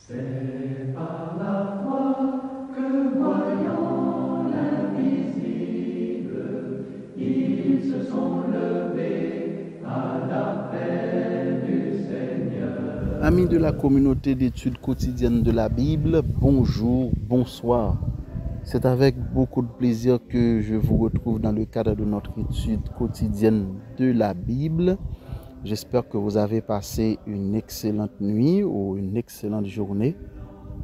C'est par la foi que voyant l'invisible, ils se sont levés à l'appel du Seigneur. Amis de la communauté d'études quotidiennes de la Bible, bonjour, bonsoir. C'est avec beaucoup de plaisir que je vous retrouve dans le cadre de notre étude quotidienne de la Bible. J'espère que vous avez passé une excellente nuit ou une excellente journée.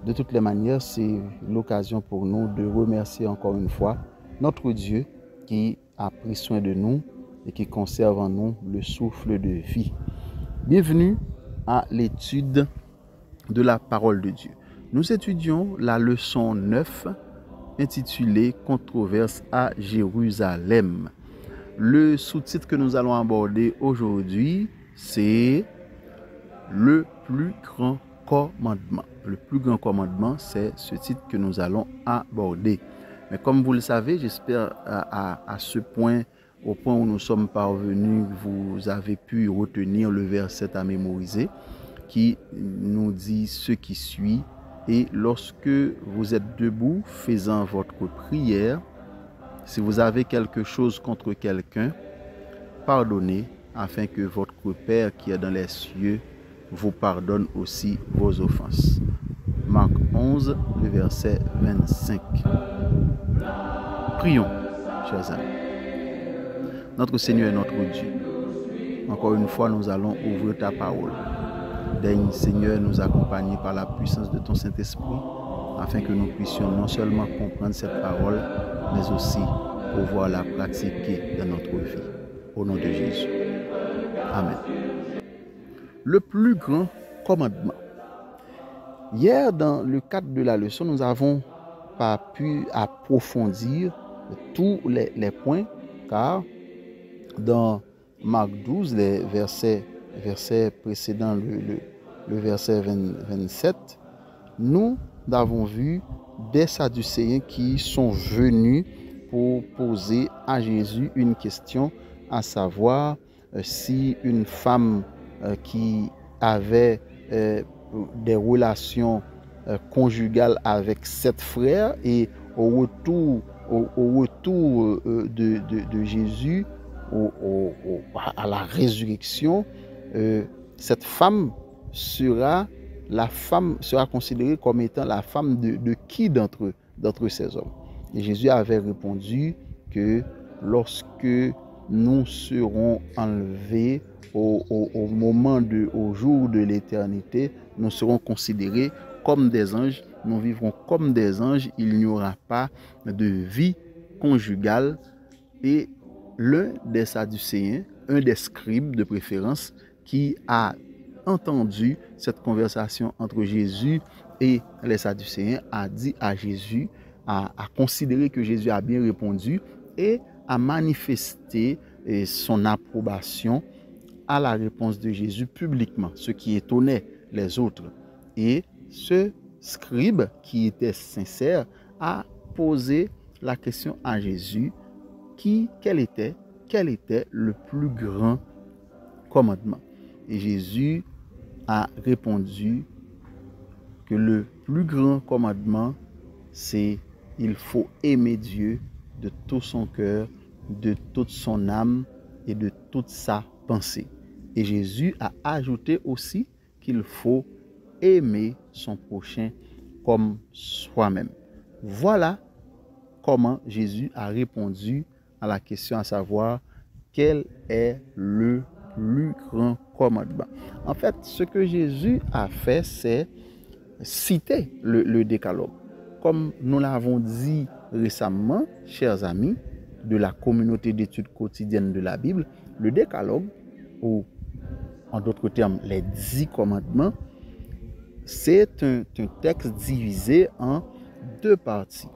De toutes les manières, c'est l'occasion pour nous de remercier encore une fois notre Dieu qui a pris soin de nous et qui conserve en nous le souffle de vie. Bienvenue à l'étude de la parole de Dieu. Nous étudions la leçon 9 intitulée « Controverse à Jérusalem ». Le sous-titre que nous allons aborder aujourd'hui, c'est le plus grand commandement. Le plus grand commandement, c'est ce titre que nous allons aborder. Mais comme vous le savez, j'espère à ce point, au point où nous sommes parvenus, vous avez pu retenir le verset à mémoriser qui nous dit ce qui suit. Et lorsque vous êtes debout, faisant votre prière, si vous avez quelque chose contre quelqu'un, pardonnez afin que votre Père qui est dans les cieux vous pardonne aussi vos offenses. Marc 11, le verset 25. Prions, chers amis. Notre Seigneur et notre Dieu, encore une fois, nous allons ouvrir ta parole. Daigne, Seigneur, nous accompagner par la puissance de ton Saint-Esprit, afin que nous puissions non seulement comprendre cette parole, mais aussi pouvoir la pratiquer dans notre vie. Au nom de Jésus. Amen. Le plus grand commandement. Hier, dans le cadre de la leçon, nous n'avons pas pu approfondir tous les points, car dans Marc 12, les versets précédents, le verset 27, nous avons vu des Sadducéens qui sont venus pour poser à Jésus une question, à savoir si une femme qui avait des relations conjugales avec 7 frères et au retour de Jésus, à la résurrection, cette femme sera considérée comme étant la femme de qui d'entre ces hommes? Et Jésus avait répondu que lorsque nous serons enlevés au jour de l'éternité, nous serons considérés comme des anges, nous vivrons comme des anges, il n'y aura pas de vie conjugale. Et l'un des Sadducéens, un des scribes de préférence, qui a entendu cette conversation entre Jésus et les Sadducéens, a dit à Jésus, a considéré que Jésus a bien répondu et a manifesté son approbation à la réponse de Jésus publiquement, ce qui étonnait les autres. Et ce scribe qui était sincère a posé la question à Jésus, quel était le plus grand commandement? Et Jésus a répondu que le plus grand commandement, c'est il faut aimer Dieu de tout son cœur, de toute son âme et de toute sa pensée. Et Jésus a ajouté aussi qu'il faut aimer son prochain comme soi-même. Voilà comment Jésus a répondu à la question, à savoir quel est le plus grand commandement. En fait, ce que Jésus a fait, c'est citer le décalogue. Comme nous l'avons dit récemment, chers amis de la communauté d'études quotidiennes de la Bible, le décalogue, ou en d'autres termes, les 10 commandements, c'est un texte divisé en 2 parties.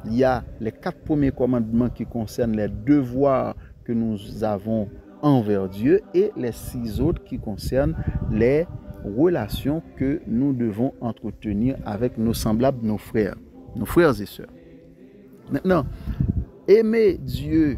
Il y a les 4 premiers commandements qui concernent les devoirs que nous avons envers Dieu et les 6 autres qui concernent les relations que nous devons entretenir avec nos semblables, nos frères et sœurs. Maintenant, aimer Dieu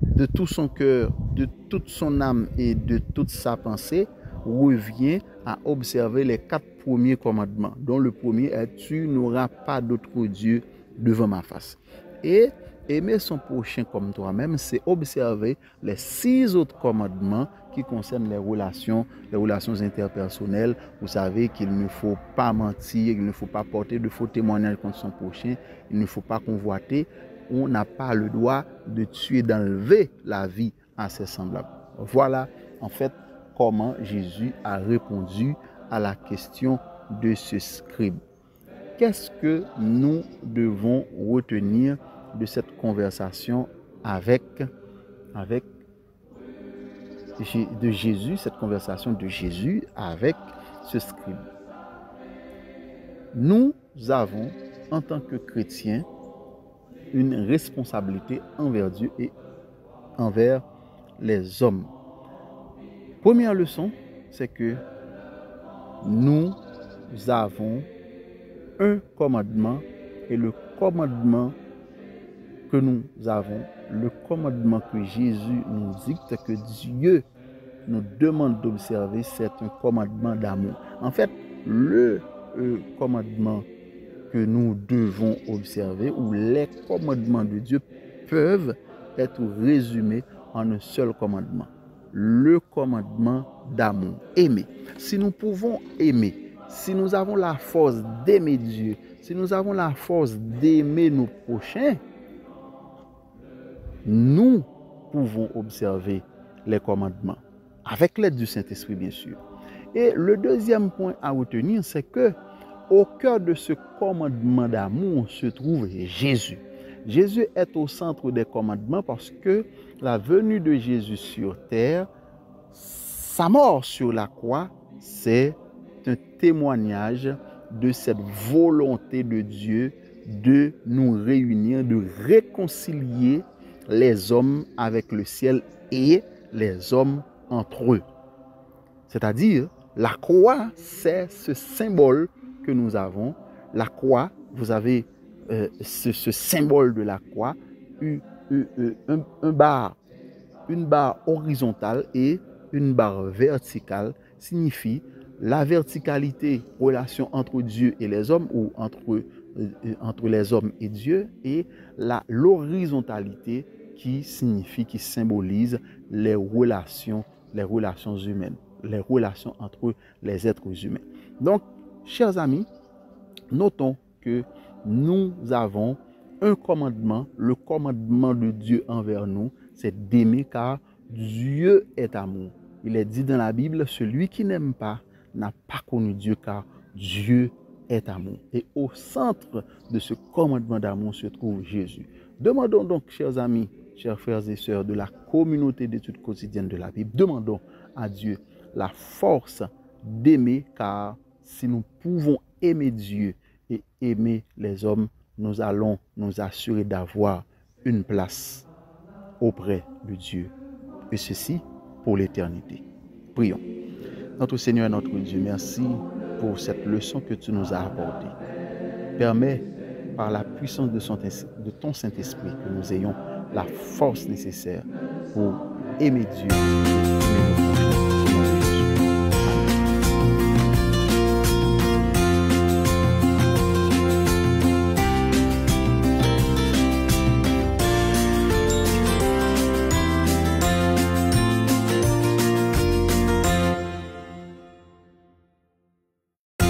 de tout son cœur, de toute son âme et de toute sa pensée revient à observer les 4 premiers commandements, dont le premier est tu n'auras pas d'autre Dieu devant ma face. Et aimer son prochain comme toi-même, c'est observer les 6 autres commandements qui concernent les relations interpersonnelles. Vous savez qu'il ne faut pas mentir, il ne faut pas porter de faux témoignages contre son prochain, il ne faut pas convoiter. On n'a pas le droit de tuer, d'enlever la vie à ses semblables. Voilà en fait comment Jésus a répondu à la question de ce scribe. Qu'est-ce que nous devons retenir de cette conversation de Jésus, cette conversation de Jésus avec ce scribe? Nous avons, en tant que chrétiens, une responsabilité envers Dieu et envers les hommes. Première leçon, c'est que nous avons un commandement, et le commandement que nous avons, le commandement que Jésus nous dicte, que Dieu nous demande d'observer, c'est un commandement d'amour. En fait, le commandement que nous devons observer, ou les commandements de Dieu peuvent être résumés en un seul commandement. Le commandement d'amour. Aimer. Si nous pouvons aimer, si nous avons la force d'aimer Dieu, si nous avons la force d'aimer nos prochains, nous pouvons observer les commandements, avec l'aide du Saint-Esprit, bien sûr. Et le deuxième point à retenir, c'est que au cœur de ce commandement d'amour se trouve Jésus. Jésus est au centre des commandements parce que la venue de Jésus sur terre, sa mort sur la croix, c'est un témoignage de cette volonté de Dieu de nous réunir, de réconcilier les hommes avec le ciel et les hommes entre eux. C'est-à-dire, la croix, c'est ce symbole que nous avons. La croix, vous avez ce symbole de la croix, une barre horizontale et une barre verticale signifie la verticalité, relation entre Dieu et les hommes, ou entre les hommes et Dieu, et l'horizontalité qui symbolise les relations humaines, les relations entre les êtres humains. Donc, chers amis, notons que nous avons un commandement, le commandement de Dieu envers nous, c'est d'aimer car Dieu est amour. Il est dit dans la Bible, celui qui n'aime pas n'a pas connu Dieu car Dieu est amour. Et au centre de ce commandement d'amour se trouve Jésus. Demandons donc, chers amis, chers frères et sœurs de la communauté d'études quotidiennes de la Bible, demandons à Dieu la force d'aimer, car si nous pouvons aimer Dieu et aimer les hommes, nous allons nous assurer d'avoir une place auprès de Dieu, et ceci pour l'éternité. Prions. Notre Seigneur et notre Dieu, merci pour cette leçon que tu nous as apportée. Permets, par la puissance de ton Saint-Esprit, que nous ayons la force nécessaire pour aimer Dieu et aimer nos prochains.